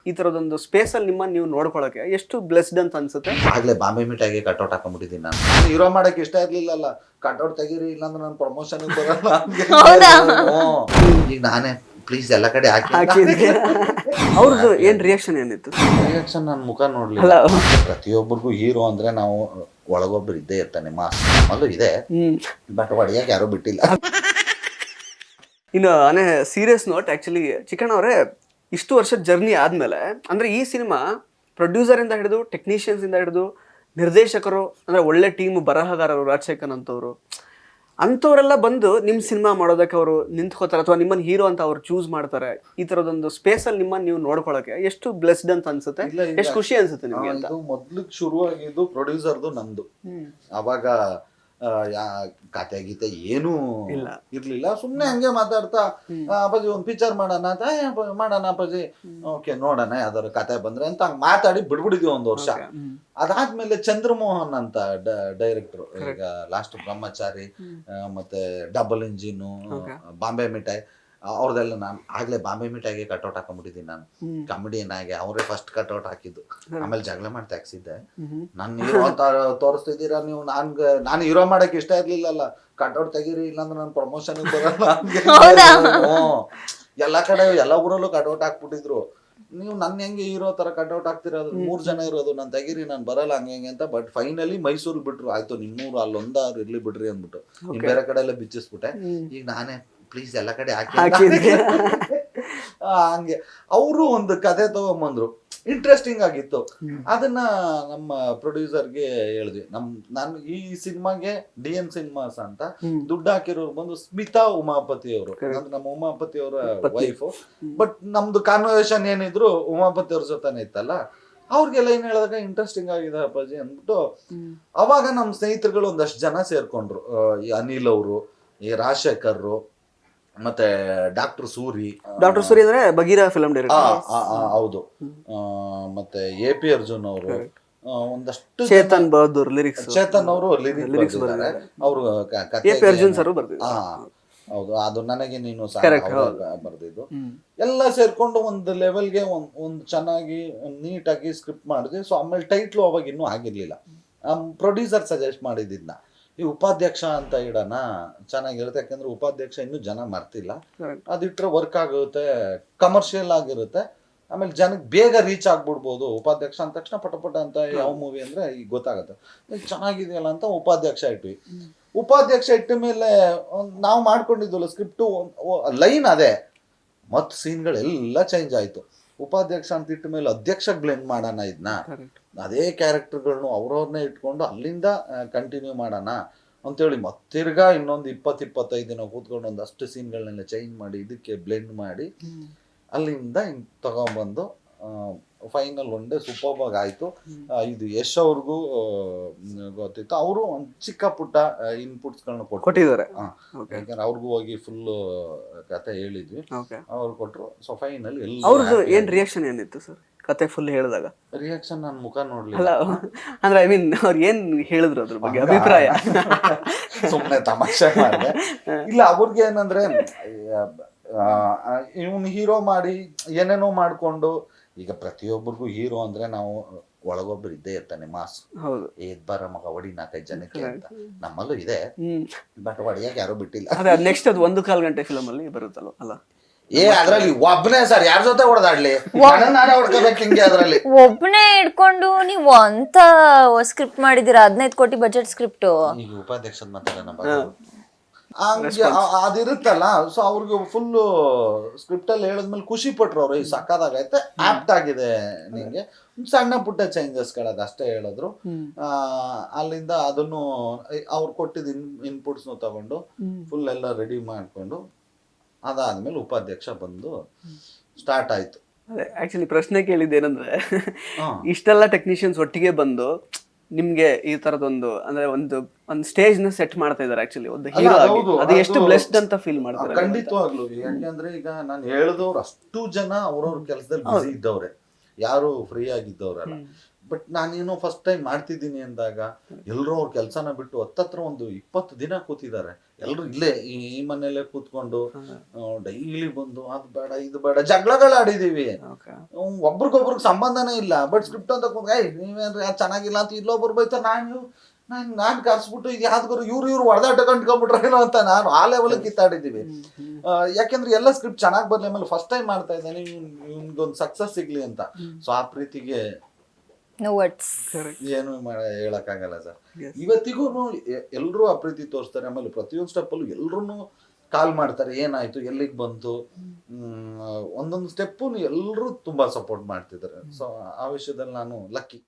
ಈ ತರದೊಂದು ಸ್ಪೇಸ್ ಅಲ್ಲಿ ನಿಮ್ಮನ್ನ ನೀವು ನೋಡ್ಕೊಳಕ್ಕೆ ಎಷ್ಟು ಬ್ಲೆಸ್ಡ್ ಅಂತ ಅನ್ಸುತ್ತೆ. ಆಗ್ಲೇ ಬಾಂಬೆ ಮಿಠಾಯಿಗೆ ಕಟ್ಔಟ್ ಹಾಕೊಂಡ್ಬಿಟ್ಟಿದ್ದೀನಿ ನಾನು. ಹೀರೋ ಮಾಡಕ್ ಇಷ್ಟ ಇರ್ಲಿಲ್ಲಲ್ಲ, ಕಟ್ಔಟ್ ತೆಗೀರಿ ಇಲ್ಲಾಂದ್ರೆ ನಾನು ಪ್ರಮೋಷನ್ ಬರಲ್ಲ. ಈಗ ನಾನೇ ಪ್ಲೀಸ್ ಎಲ್ಲ ಕಡೆ ಹಾಕಿದ್ದೆ. ಅವ್ರದ್ದು ಏನ್ ರಿಯಾಕ್ಷನ್ ಏನಿತ್ತು? ರಿಯಾಕ್ಷನ್ ನನ್ನ ಮುಖ ನೋಡ್ಲಿಲ್ಲ. ಪ್ರತಿಯೊಬ್ಬರಿಗೂ ಹೀರೋ ಅಂದ್ರೆ ನಾವು ಒಳಗೊಬ್ರು ಇದ್ದೇ ಇರ್ತಾನೆ, ಮಾಸ್ ಅಲ್ಲೂ ಇದೆ, ಬಟ್ ಹೊಡೆಯಕ್ಕೆ ಯಾರು ಬಿಟ್ಟಿಲ್ಲ. ಇನ್ನು ಸೀರಿಯಸ್ ನೋಟ್, ಆಕ್ಚುಲಿ ಚಿಕ್ಕಣ್ಣ ಅವರೇ ಇಷ್ಟು ವರ್ಷದ ಜರ್ನಿ ಆದ್ಮೇಲೆ ಅಂದ್ರೆ ಈ ಸಿನಿಮಾ ಪ್ರೊಡ್ಯೂಸರ್ ಇಂದ ಹಿಡಿದು ಟೆಕ್ನಿಷಿಯನ್ಸ್ ಇಂದ ಹಿಡಿದು ನಿರ್ದೇಶಕರು ಅಂದ್ರೆ ಒಳ್ಳೆ ಟೀಮ್, ಬರಹಗಾರರು, ರಾಜಶೇಖರ್ ಅಂತವ್ರು ಅಂಥವರೆಲ್ಲ ಬಂದು ನಿಮ್ಮ ಸಿನಿಮಾ ಮಾಡೋದಕ್ಕೆ ಅವರು ನಿಂತ್ಕೋತಾರೆ ಅಥವಾ ನಿಮ್ಮನ್ನ ಹೀರೋ ಅಂತ ಅವ್ರು ಚೂಸ್ ಮಾಡ್ತಾರೆ. ಈ ತರದೊಂದು ಸ್ಪೇಸ್ ಅಲ್ಲಿ ನಿಮ್ಮನ್ನ ನೀವು ನೋಡ್ಕೊಳಕ್ಕೆ ಎಷ್ಟು ಬ್ಲೆಸ್ಡ್ ಅಂತ ಅನ್ಸುತ್ತೆ, ಎಷ್ಟು ಖುಷಿ ಅನ್ಸುತ್ತೆ ನಿಮ್ಗೆ ಅಂತ? ಮೊದ್ಲಿಗೆ ಶುರುವಾಗಿದ್ದು ಪ್ರೊಡ್ಯೂಸರ್ದು ನಂದು. ಅವಾಗ ಕತೆ ಗೀತೆ ಏನೂ ಇರ್ಲಿಲ್ಲ, ಸುಮ್ನೆ ಹಂಗೆ ಮಾತಾಡ್ತಾ ಅಪ್ಪಾಜಿ ಒಂದ್ ಪಿಕ್ಚರ್ ಮಾಡೋಣ ಅಂತ, ಮಾಡೋಣ ಅಪ್ಪಾಜಿ, ಓಕೆ ನೋಡೋಣ ಯಾವ್ದಾದ್ರು ಕತೆ ಬಂದ್ರೆ ಅಂತ ಹಂಗ ಮಾತಾಡಿ ಬಿಡ್ಬಿಡಿದ್ವಿ ಒಂದ್ ವರ್ಷ. ಅದಾದ್ಮೇಲೆ ಚಂದ್ರಮೋಹನ್ ಅಂತ ಡೈರೆಕ್ಟರ್, ಈಗ ಲಾಸ್ಟ್ ಬ್ರಹ್ಮಚಾರಿ ಮತ್ತೆ ಡಬಲ್ ಇಂಜಿನು, ಬಾಂಬೆ ಮಿಠಾಯಿ, ಅವ್ರದೆಲ್ಲ ನಾನು ಆಗ್ಲೇ ಬಾಂಬೆ ಮಿಠಾಯಿಗೆ ಕಟ್ಔಟ್ ಹಾಕೊಂಡ್ಬಿಟ್ಟಿದ್ದೀನಿ ನಾನು. ಕಾಮಿಡಿಯನ್ ಆಗಿ ಅವರೇ ಫಸ್ಟ್ ಕಟ್ಔಟ್ ಹಾಕಿದ್ದು. ಆಮೇಲೆ ಜಗಳ ಮಾಡಿ ತೆಗ್ಸಿದ್ದೆ. ನಾನು ಹೀರೋ ಅಂತ ತೋರಿಸ್ತಿದ್ದೀರಾ ನೀವು, ನಾನು ಹೀರೋ ಮಾಡಕ್ ಇಷ್ಟ ಇರ್ಲಿಲ್ಲಲ್ಲ, ಕಟ್ಔಟ್ ತೆಗೀರಿ ಇಲ್ಲಾಂದ್ರೆ ನಾನು ಪ್ರಮೋಷನ್ ಬರಲ್ಲ. ಎಲ್ಲಾ ಕಡೆ ಎಲ್ಲ ಊರಲ್ಲೂ ಕಟ್ಔಟ್ ಹಾಕ್ಬಿಟ್ಟಿದ್ರು. ನೀವು ನನ್ನ ಹೆಂಗೆ ಹೀರೋ ತರ ಕಟ್ಔಟ್ ಹಾಕ್ತಿರೋದು, 3 ಜನ ಇರೋದು, ನಾನು ತೆಗೀರಿ ನಾನು ಬರಲ್ಲ ಹಂಗೆ ಅಂತ. ಬಟ್ ಫೈನಲಿ ಮೈಸೂರು ಬಿಟ್ರು, ಆಯ್ತು ನಿಮ್ಮೂರು ಅಲ್ಲೊಂದಾರು ಇರ್ಲಿ ಬಿಡ್ರಿ ಅಂದ್ಬಿಟ್ಟು ನಿಮ್ ಬೇರೆ ಕಡೆ ಎಲ್ಲ ಬಿಚ್ಚಿಸ್ಬಿಟ್ಟೆ. ಈಗ ನಾನೇ ಪ್ಲೀಸ್ ಎಲ್ಲ ಕಡೆ ಹಾಕಿ ಹಂಗೆ ಅವರು ಒಂದು ಕತೆ ತಗೊಂಬಂದ್ರು, ಇಂಟ್ರೆಸ್ಟಿಂಗ್ ಆಗಿತ್ತು. ಅದನ್ನ ನಮ್ಮ ಪ್ರೊಡ್ಯೂಸರ್ಗೆ ಹೇಳಿದ್ವಿ. ನಾನು ಈ ಸಿನಿಮಾಗೆ DN ಸಿನಿಮಾಸ್ ಅಂತ ದುಡ್ಡು ಹಾಕಿರೋರು ಬಂದು ಸ್ಮಿತಾ ಉಮಾಪತಿ ಅವರು, ಅಂದ್ರೆ ನಮ್ಮ ಉಮಾಪತಿ ಅವರ ವೈಫು. ಬಟ್ ನಮ್ದು ಕಾನ್ವರ್ಸೇಷನ್ ಏನಿದ್ರು ಉಮಾಪತಿ ಅವ್ರ ಜೊತೆನೆ ಇತ್ತಲ್ಲ, ಅವ್ರಿಗೆಲ್ಲ ಏನ್ ಹೇಳಿದಾಗ ಇಂಟ್ರೆಸ್ಟಿಂಗ್ ಆಗಿದೆ ಅಪ್ಪಾಜಿ ಅಂದ್ಬಿಟ್ಟು ಅವಾಗ ನಮ್ಮ ಸ್ನೇಹಿತರುಗಳು ಒಂದಷ್ಟು ಜನ ಸೇರ್ಕೊಂಡ್ರು. ಈ ಅನಿಲ್ ಅವರು, ಈ ರಾಜಶೇಖರ್, ಮತ್ತೆ ಡಾಕ್ಟರ್ ಸೂರಿ ಅಂದ್ರೆ ಬಗೀರಾ ಫಿಲಂ ಡೈರೆಕ್ಟರ್, ಹೌದು, ಮತ್ತೆ AP ಅರ್ಜುನ್ ಅವರು, ಒಂದಷ್ಟು ಚೇತನ್ ಬಹದ್ದೂರ್ ಲಿರಿಕ್ಸ್, ಚೇತನ್ ಅವರು ಲಿರಿಕ್ಸ್ ಬರ್ದಿದ್ದಾರೆ, ಅವರು ಅರ್ಜುನ್ ಸರ್ ಬರ್ದಿದ್ದಾರೆ. ಹೌದು, ಅದು ನನಗೆ ನೀನು ಬರ್ದಿದ್ದು. ಎಲ್ಲ ಸೇರ್ಕೊಂಡು ಒಂದು ಲೆವೆಲ್ಗೆ ಒಂದು ಚೆನ್ನಾಗಿ ನೀಟಾಗಿ ಸ್ಕ್ರಿಪ್ಟ್ ಮಾಡಿದ್ವಿ. ಸೊ ಆಮೇಲೆ ಟೈಟ್ಲು ಅವಾಗ ಇನ್ನೂ ಆಗಿರ್ಲಿಲ್ಲ. ಪ್ರೊಡ್ಯೂಸರ್ ಸಜೆಸ್ಟ್ ಮಾಡಿದ್ನ ಈ ಉಪಾಧ್ಯಕ್ಷ ಅಂತ ಇಡೋಣ, ಚೆನ್ನಾಗಿರುತ್ತೆ. ಯಾಕಂದ್ರೆ ಉಪಾಧ್ಯಕ್ಷ ಇನ್ನೂ ಜನ ಮರ್ತಿಲ್ಲ, ಅದಿಟ್ರೆ ವರ್ಕ್ ಆಗುತ್ತೆ, ಕಮರ್ಷಿಯಲ್ ಆಗಿರುತ್ತೆ, ಆಮೇಲೆ ಜನಕ್ಕೆ ಬೇಗ ರೀಚ್ ಆಗ್ಬಿಡ್ಬೋದು. ಉಪಾಧ್ಯಕ್ಷ ಅಂದ ತಕ್ಷಣ ಪಟಪಟ ಅಂತ ಯಾವ ಮೂವಿ ಅಂದ್ರೆ ಈಗ ಗೊತ್ತಾಗುತ್ತೆ, ಚೆನ್ನಾಗಿದೆಯಲ್ಲ ಅಂತ ಉಪಾಧ್ಯಕ್ಷ ಇಟ್ವಿ. ಉಪಾಧ್ಯಕ್ಷ ಇಟ್ಟ ಮೇಲೆ ನಾವು ಮಾಡ್ಕೊಂಡಿದ್ವಲ್ಲ ಸ್ಕ್ರಿಪ್ಟು ಲೈನ್ ಅದೇ, ಮತ್ತು ಸೀನ್ಗಳೆಲ್ಲ ಚೇಂಜ್ ಆಯ್ತು. ಉಪಾಧ್ಯಕ್ಷ ಅಂತ ಇಟ್ಟ ಮೇಲೆ ಅಧ್ಯಕ್ಷಕ್ಕೆ ಬ್ಲೆಂಡ್ ಮಾಡೋಣ, ಇದನ್ನ ಅದೇ ಕ್ಯಾರೆಕ್ಟರ್ಗಳನ್ನು ಅವ್ರವ್ರನ್ನೇ ಇಟ್ಕೊಂಡು ಅಲ್ಲಿಂದ ಕಂಟಿನ್ಯೂ ಮಾಡೋಣ ಅಂತೇಳಿ ಮತ್ತಿರ್ಗಾ ಇನ್ನೊಂದು 20-25 ದಿನ ಕೂತ್ಕೊಂಡು ಒಂದಷ್ಟು ಸೀನ್ಗಳನ್ನೆಲ್ಲ ಚೇಂಜ್ ಮಾಡಿ ಇದಕ್ಕೆ ಬ್ಲೆಂಡ್ ಮಾಡಿ ಅಲ್ಲಿಂದ ಹಿಂಗೆ ತಗೊಂಡ್ಬಂದು ಫೈನಲ್ ಒನ್ ಡೇ ಸೂಪರ್ಬ್ ಆಯಿತು. ಇದು ಯಶ್ ಅವ್ರಿಗೂ ಗೊತ್ತಿತ್ತು, ಅವರು ಒಂದು ಚಿಕ್ಕ ಪುಟ್ಟ ಇನ್ಪುಟ್ಸ್ಗಳನ್ನ ಕೊಟ್ಟಿದ್ದಾರೆ. ಯಾಕಂದ್ರೆ ಅವ್ರಿಗೂ ಹೋಗಿ ಫುಲ್ ಕತೆ ಹೇಳಿದ್ವಿ, ಅವ್ರು ಕೊಟ್ಟರು. ಸೊ ಫೈನಲ್ ಅವ್ರದ್ದು ಏನ್ ರಿಯಾಕ್ಷನ್ ಏನಿತ್ತು ಸರ್ ಕತೆ ಫುಲ್ ಹೇಳಿದಾಗ? ರಿಯಾಕ್ಷನ್ ನನ್ನ ಮುಖ ನೋಡ್ಲಿಲ್ಲ, ಅಂದ್ರೆ ಐ ಮೀನ್ ಅವ್ರು ಏನ್ ಹೇಳಿದ್ರು ಅದ್ರ ಬಗ್ಗೆ ಅಭಿಪ್ರಾಯ? ಸುಮ್ಮನೆ ತಮಾಷೆ ಮಾಡಿದೆ. ಇಲ್ಲ, ಅವ್ರಿಗೆ ಏನಂದ್ರೆ ಇವನ್ ಹೀರೋ ಮಾಡಿ ಏನೇನೋ ಮಾಡ್ಕೊಂಡು, ಈಗ ಪ್ರತಿಯೊಬ್ಬರಿಗೂ ಹೀರೋ ಅಂದ್ರೆ ನಾವು ಒಳಗೊಬ್ರು ಇದ್ದೇ ಇರ್ತಾನೆ, ಮಾಸ್, ಏದ್ ಬಾರ ಮಗ ಹೊಡಿ 4-5 ಜನಕ್ಕೆ ಅಂತ. ನಮ್ಮಲ್ಲೂ ಇದೆ, ಬಟ್ ಹೊಡಿಯಕ್ಕೆ ಯಾರು ಬಿಟ್ಟಿಲ್ಲ. ನೆಕ್ಸ್ಟ್ ಅದು 1.25 ಗಂಟೆ ಫಿಲಮ್ ಅಲ್ಲಿ ಬರುತ್ತಲ್ಲ ಅಲ್ಲ? ಅದ್ರಲ್ಲಿ ಒಬ್ಬನೇ ಸರ್, ಯಾರ ಜೊತೆ ಹೊಡೆದಾಡ್ಲಿ, ನಾನೇ ಹೊಡ್ಕೋಬೇಕು ಹಿಂಗೆ. ಅದ್ರಲ್ಲಿ ಒಬ್ಬನೇ ಇಟ್ಕೊಂಡು ನೀವು ಅಂತ ಸ್ಕ್ರಿಪ್ಟ್ ಮಾಡಿದೀರಾ, 15 ಕೋಟಿ ಬಜೆಟ್ ಸ್ಕ್ರಿಪ್ಟ್. ಈಗ ಉಪಾಧ್ಯಕ್ಷದ ಮಾತಾಡೋಣ, ಅದಿರುತ್ತಲ್ಲ. ಸೊ ಅವ್ರಿಗೆ ಫುಲ್ ಸ್ಕ್ರಿಪ್ಟ್ ಅಲ್ಲಿ ಹೇಳಿದ್ಮೇಲೆ ಖುಷಿ ಪಟ್ರು ಅವ್ರು, ಈ ಸಕ್ಕದಾಗೈತೆ, ಆಪ್ಟ್ ಆಗಿದೆ ನಿಂಗೆ, ಸಣ್ಣ ಪುಟ್ಟ ಚೇಂಜಸ್ಗಳದ ಅಷ್ಟೇ ಹೇಳಿದ್ರು. ಅಲ್ಲಿಂದ ಅದನ್ನು ಅವ್ರು ಕೊಟ್ಟಿದ್ದ ಇನ್ಪುಟ್ಸ್ ತಗೊಂಡು ಫುಲ್ ಎಲ್ಲ ರೆಡಿ ಮಾಡ್ಕೊಂಡು ಅದಾದ್ಮೇಲೆ ಉಪಾಧ್ಯಕ್ಷ ಬಂದು ಸ್ಟಾರ್ಟ್ ಆಯ್ತು. ಅದೇ ಆಕ್ಚುಲಿ ಪ್ರಶ್ನೆ ಕೇಳಿದ್ದೇನಂದ್ರೆ, ಇಷ್ಟೆಲ್ಲ ಟೆಕ್ನಿಷಿಯನ್ಸ್ ಒಟ್ಟಿಗೆ ಬಂದು ನಿಮ್ಗೆ ಈ ತರದೊಂದು ಅಂದ್ರೆ ಒಂದು ಸ್ಟೇಜ್ ನ ಸೆಟ್ ಮಾಡ್ತಾ ಇದಾರೆ ಆಕ್ಚುಲಿ ಒಂದು ಹೀರೋ ಆಗಿ, ಅದು ಎಷ್ಟು ಬ್ಲೆಸ್ಡ್ ಅಂತ ಫೀಲ್ ಮಾಡ್ತಾರೆ? ಖಂಡಿತವಾಗ್ಲು. ಯಾಕಂದ್ರೆ ಈಗ ನಾನು ಹೇಳಿದವ್ರು ಅಷ್ಟು ಜನ ಅವ್ರವ್ರ ಕೆಲಸದಲ್ಲಿ ಬಿಸಿ ಇದ್ದವ್ರೆ, ಯಾರು ಫ್ರೀ ಆಗಿದ್ದವ್ರಲ್ಲ. ಬಟ್ ನಾನೇನೋ ಫಸ್ಟ್ ಟೈಮ್ ಮಾಡ್ತಿದ್ದೀನಿ ಅಂದಾಗ ಎಲ್ಲರೂ ಅವ್ರ ಕೆಲಸನ ಬಿಟ್ಟು ಹತ್ತತ್ರ ಒಂದು 20 ದಿನ ಕೂತಿದ್ದಾರೆ. ಎಲ್ಲರೂ ಇಲ್ಲೇ ಈ ಮನೆಯಲ್ಲೇ ಕೂತ್ಕೊಂಡು ಡೈಲಿ ಬಂದು ಅದು ಬೇಡ ಇದು ಬೇಡ ಜಗಳಗಳಾಡಿದೀವಿ. ಓಕೆ. ಒಬ್ರಿಗೊಬ್ರಿಗೆ ಸಂಬಂಧನೇ ಇಲ್ಲ. ಬಟ್ ಸ್ಕ್ರಿಪ್ಟ್ ಅಂತ ನೀವೇನ್ರಿ ಅದು ಚೆನ್ನಾಗಿಲ್ಲ ಅಂತ ಇಲ್ಲೊಬ್ರು ಬೈತಾರೆ. ನಾನು ಕರ್ಸ್ಬಿಟ್ಟು ಇದು ಯಾವ್ದಾರು ಇವ್ರು ಹೊಡೆದಾಟ ಕಂಡ್ಕೊಂಡ್ಬಿಟ್ರೇನೋ ಅಂತ ನಾನು ಆ ಲೆವೆಲ್ ಕಿತ್ತಾಡಿದ್ದೀವಿ. ಯಾಕೆಂದ್ರೆ ಎಲ್ಲ ಸ್ಕ್ರಿಪ್ಟ್ ಚೆನ್ನಾಗಿ ಬರ್ಲಿ, ಆಮೇಲೆ ಫಸ್ಟ್ ಟೈಮ್ ಮಾಡ್ತಾ ಇದ್ದಾನೆ, ಇವ್ನಿಗೊಂದು ಸಕ್ಸಸ್ ಸಿಗ್ಲಿ ಅಂತ. ಸೊ ಆ ಪ್ರೀತಿಗೆ ನೋ ವರ್ಡ್ಸ್. ಏನು ಹೇಳಕ್ಕಾಗಲ್ಲ ಸರ್. Yes. ಇವತ್ತಿಗೂ ಎಲ್ರೂ ಆ ಪ್ರೀತಿ ತೋರಿಸ್ತಾರೆ. ಆಮೇಲೆ ಪ್ರತಿಯೊಂದು ಸ್ಟೆಪ್ಪಲ್ಲೂ ಎಲ್ರೂ ಕಾಲ್ ಮಾಡ್ತಾರೆ, ಏನಾಯ್ತು, ಎಲ್ಲಿಗೆ ಬಂತು, ಒಂದೊಂದು ಸ್ಟೆಪ್ಪು ಎಲ್ಲರೂ ತುಂಬಾ ಸಪೋರ್ಟ್ ಮಾಡ್ತಿದ್ದಾರೆ. ಸೊ ಆ ವಿಷಯದಲ್ಲಿ ನಾನು ಲಕ್ಕಿ.